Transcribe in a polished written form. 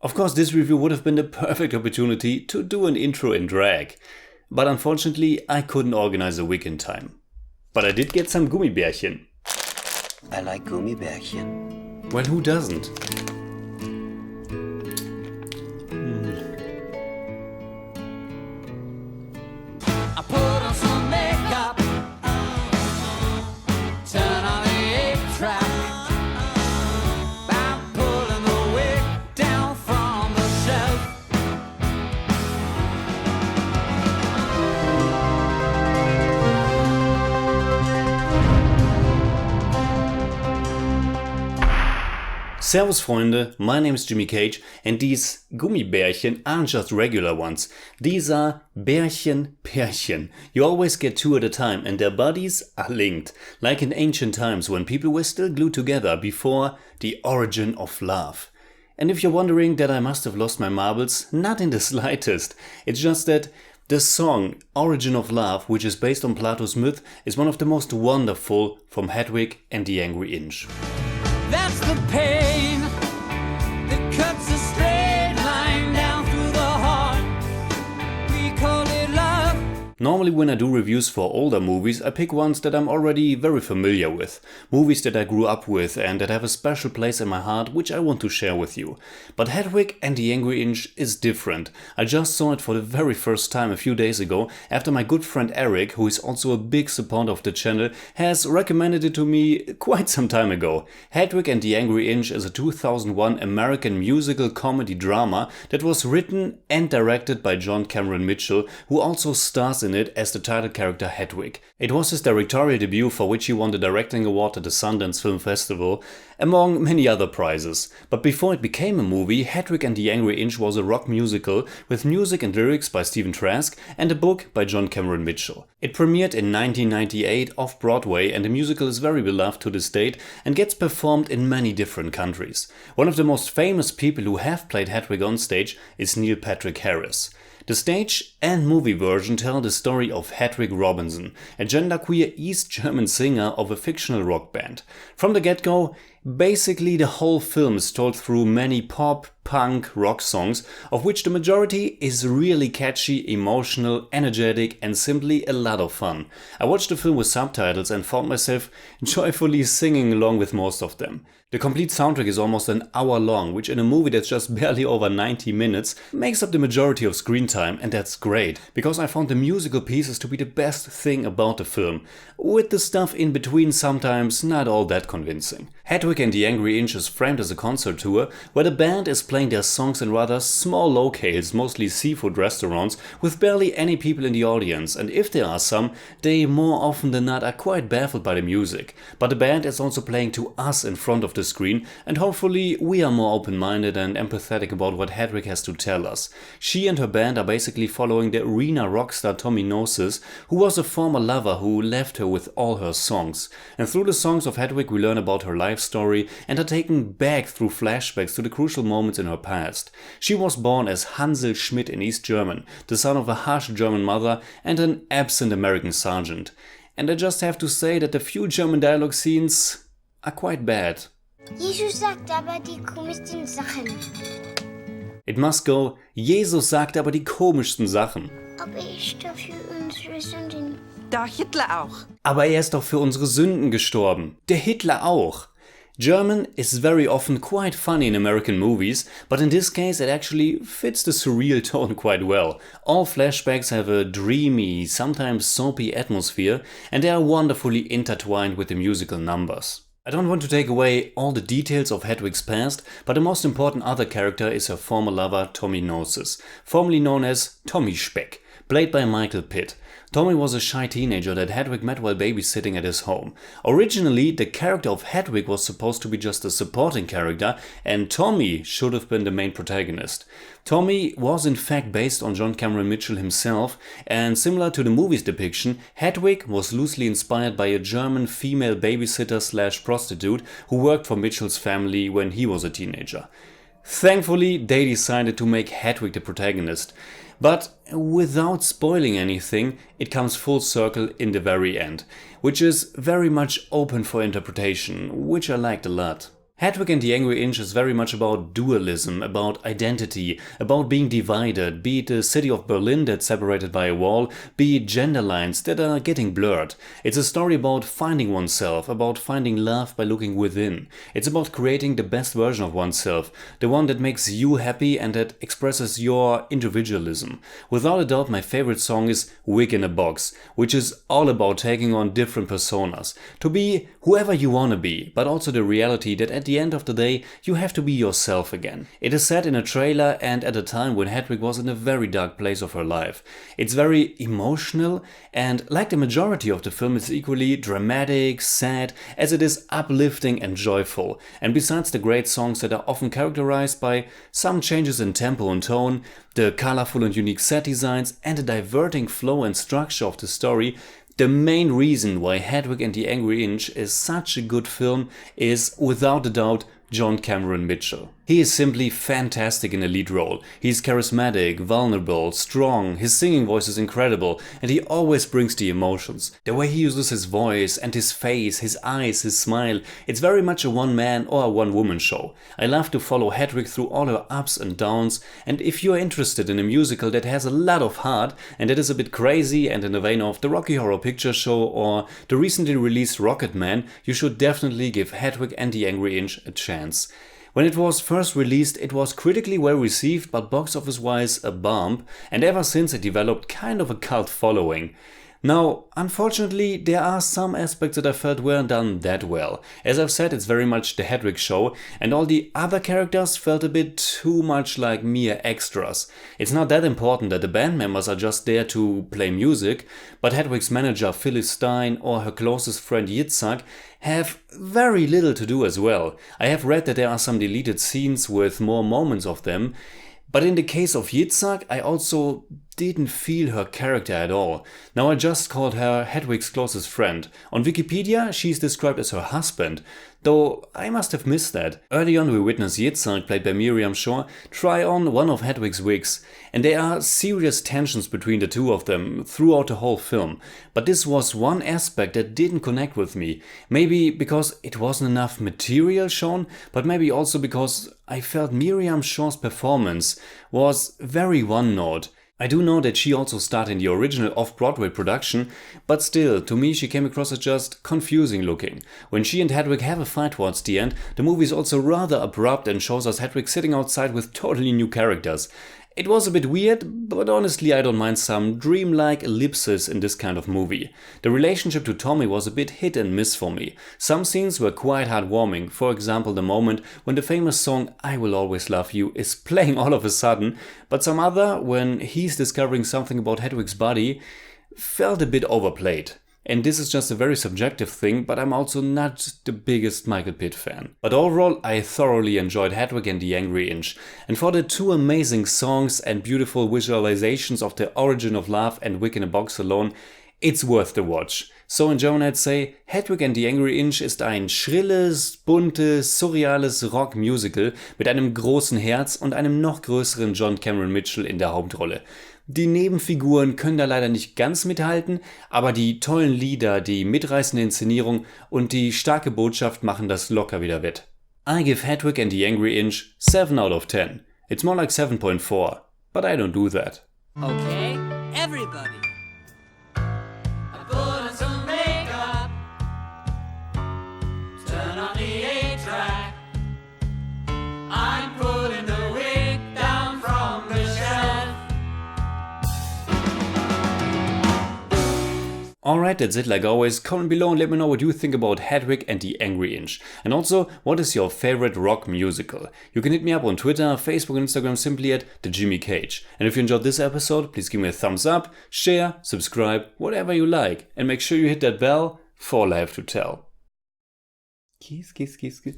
Of course, this review would have been the perfect opportunity to do an intro in drag, but unfortunately I couldn't organize a wig in time. But I did get some Gummibärchen. I like Gummibärchen. Well, who doesn't? I put on some makeup, turn on the 8-track. I'm pulling the wig down from the shelf. Servus Freunde, my name is Jimmy Cage and these Gummibärchen aren't just regular ones. These are Bärchen. You always get two at a time and their bodies are linked, like in ancient times when people were still glued together before the origin of love. And if you're wondering that I must have lost my marbles, not in the slightest. It's just that the song Origin of Love, which is based on Plato's myth, is one of the most wonderful from Hedwig and the Angry Inch. That's the pain that cuts a straight line down through the heart. We call it love. Normally when I do reviews for older movies, I pick ones that I'm already very familiar with. Movies that I grew up with and that have a special place in my heart, which I want to share with you. But Hedwig and the Angry Inch is different. I just saw it for the very first time a few days ago after my good friend Eric, who is also a big supporter of the channel, has recommended it to me quite some time ago. Hedwig and the Angry Inch is a 2001 American musical comedy drama that was written and directed by John Cameron Mitchell, who also stars in it as the title character Hedwig. It was his directorial debut for which he won the directing award at the Sundance Film Festival, among many other prizes. But before it became a movie, Hedwig and the Angry Inch was a rock musical with music and lyrics by Stephen Trask and a book by John Cameron Mitchell. It premiered in 1998 off-Broadway and the musical is very beloved to this date and gets performed in many different countries. One of the most famous people who have played Hedwig on stage is Neil Patrick Harris. The stage and movie version tell the story of Hedwig Robinson, a genderqueer East German singer of a fictional rock band. From the get-go, basically the whole film is told through many pop, punk, rock songs, of which the majority is really catchy, emotional, energetic and simply a lot of fun. I watched the film with subtitles and found myself joyfully singing along with most of them. The complete soundtrack is almost an hour long, which in a movie that's just barely over 90 minutes makes up the majority of screen time, and that's great, because I found the musical pieces to be the best thing about the film, with the stuff in between sometimes not all that convincing. Hedwig and the Angry Inch is framed as a concert tour where the band is playing their songs in rather small locales, mostly seafood restaurants, with barely any people in the audience, and if there are some, they more often than not are quite baffled by the music. But the band is also playing to us in front of the screen, and hopefully we are more open-minded and empathetic about what Hedwig has to tell us. She and her band are basically following the arena rock star Tommy Gnosis, who was a former lover who left her with all her songs. And through the songs of Hedwig we learn about her life story and are taken back through flashbacks to the crucial moments in her past. She was born as Hansel Schmidt in East German, the son of a harsh German mother and an absent American sergeant. And I just have to say that the few German dialogue scenes are quite bad. Jesus sagt aber die komischsten Sachen. It must go, Jesus sagt aber die komischsten Sachen. Aber ich doch für unsere Sünden. Der Hitler auch. Aber er ist doch für unsere Sünden gestorben. Der Hitler auch. German is very often quite funny in American movies, but in this case it actually fits the surreal tone quite well. All flashbacks have a dreamy, sometimes soapy atmosphere, and they are wonderfully intertwined with the musical numbers. I don't want to take away all the details of Hedwig's past, but the most important other character is her former lover Tommy Gnosis, formerly known as Tommy Speck, played by Michael Pitt. Tommy was a shy teenager that Hedwig met while babysitting at his home. Originally, the character of Hedwig was supposed to be just a supporting character, and Tommy should have been the main protagonist. Tommy was in fact based on John Cameron Mitchell himself, and similar to the movie's depiction, Hedwig was loosely inspired by a German female babysitter/prostitute who worked for Mitchell's family when he was a teenager. Thankfully, they decided to make Hedwig the protagonist. But without spoiling anything, it comes full circle in the very end, which is very much open for interpretation, which I liked a lot. Hedwig and the Angry Inch is very much about dualism, about identity, about being divided, be it the city of Berlin that's separated by a wall, be it gender lines that are getting blurred. It's a story about finding oneself, about finding love by looking within. It's about creating the best version of oneself, the one that makes you happy and that expresses your individualism. Without a doubt, my favorite song is Wig in a Box, which is all about taking on different personas, to be whoever you want to be, but also the reality that at the end of the day you have to be yourself again. It is set in a trailer and at a time when Hedwig was in a very dark place of her life. It's very emotional and, like the majority of the film, it's equally dramatic, sad, as it is uplifting and joyful. And besides the great songs that are often characterized by some changes in tempo and tone, the colorful and unique set designs and the diverting flow and structure of the story, the main reason why Hedwig and the Angry Inch is such a good film is, without a doubt, John Cameron Mitchell. He is simply fantastic in a lead role. He's charismatic, vulnerable, strong, his singing voice is incredible, and he always brings the emotions. The way he uses his voice and his face, his eyes, his smile, it's very much a one-man or a one-woman show. I love to follow Hedwig through all her ups and downs, and if you're interested in a musical that has a lot of heart and that is a bit crazy and in the vein of the Rocky Horror Picture Show or the recently released Rocket Man, you should definitely give Hedwig and the Angry Inch a chance. When it was first released, it was critically well received, but box office wise a bump, and ever since it developed kind of a cult following. Now, unfortunately, there are some aspects that I felt weren't done that well. As I've said, it's very much the Hedwig show, and all the other characters felt a bit too much like mere extras. It's not that important that the band members are just there to play music, but Hedwig's manager Phyllis Stein or her closest friend Yitzhak have very little to do as well. I have read that there are some deleted scenes with more moments of them, but in the case of Yitzhak, I also didn't feel her character at all. Now, I just called her Hedwig's closest friend. On Wikipedia, she's described as her husband, though I must have missed that. Early on we witness Yitzhak, played by Miriam Shaw, try on one of Hedwig's wigs, and there are serious tensions between the two of them throughout the whole film. But this was one aspect that didn't connect with me. Maybe because it wasn't enough material shown, but maybe also because I felt Miriam Shaw's performance was very one-note. I do know that she also starred in the original off-Broadway production, but still, to me she came across as just confusing looking. When she and Hedwig have a fight towards the end, the movie is also rather abrupt and shows us Hedwig sitting outside with totally new characters. It was a bit weird, but honestly I don't mind some dreamlike ellipses in this kind of movie. The relationship to Tommy was a bit hit and miss for me. Some scenes were quite heartwarming, for example the moment when the famous song I Will Always Love You is playing all of a sudden, but some other, when he's discovering something about Hedwig's body, felt a bit overplayed. And this is just a very subjective thing, but I'm also not the biggest Michael Pitt fan. But overall, I thoroughly enjoyed Hedwig and the Angry Inch. And for the two amazing songs and beautiful visualizations of the origin of love and Wig in a Box alone, it's worth the watch. So in German I'd say, Hedwig and the Angry Inch ist ein schrilles, buntes, surreales Rock-Musical mit einem großen Herz und einem noch größeren John Cameron Mitchell in der Hauptrolle. Die Nebenfiguren können da leider nicht ganz mithalten, aber die tollen Lieder, die mitreißende Inszenierung und die starke Botschaft machen das locker wieder wett. I give Hedwig and the Angry Inch 7 out of 10. It's more like 7.4, but I don't do that. Okay, everybody. I put on some makeup, turn on the 8-track. I'm putting the wig down from the shelf. Alright, that's it like always. Comment below and let me know what you think about Hedwig and the Angry Inch. And also, what is your favorite rock musical? You can hit me up on Twitter, Facebook and Instagram simply at TheJimmyCage. And if you enjoyed this episode, please give me a thumbs up, share, subscribe, whatever you like. And make sure you hit that bell for all I have to tell. Kiss, kiss, kiss, kiss.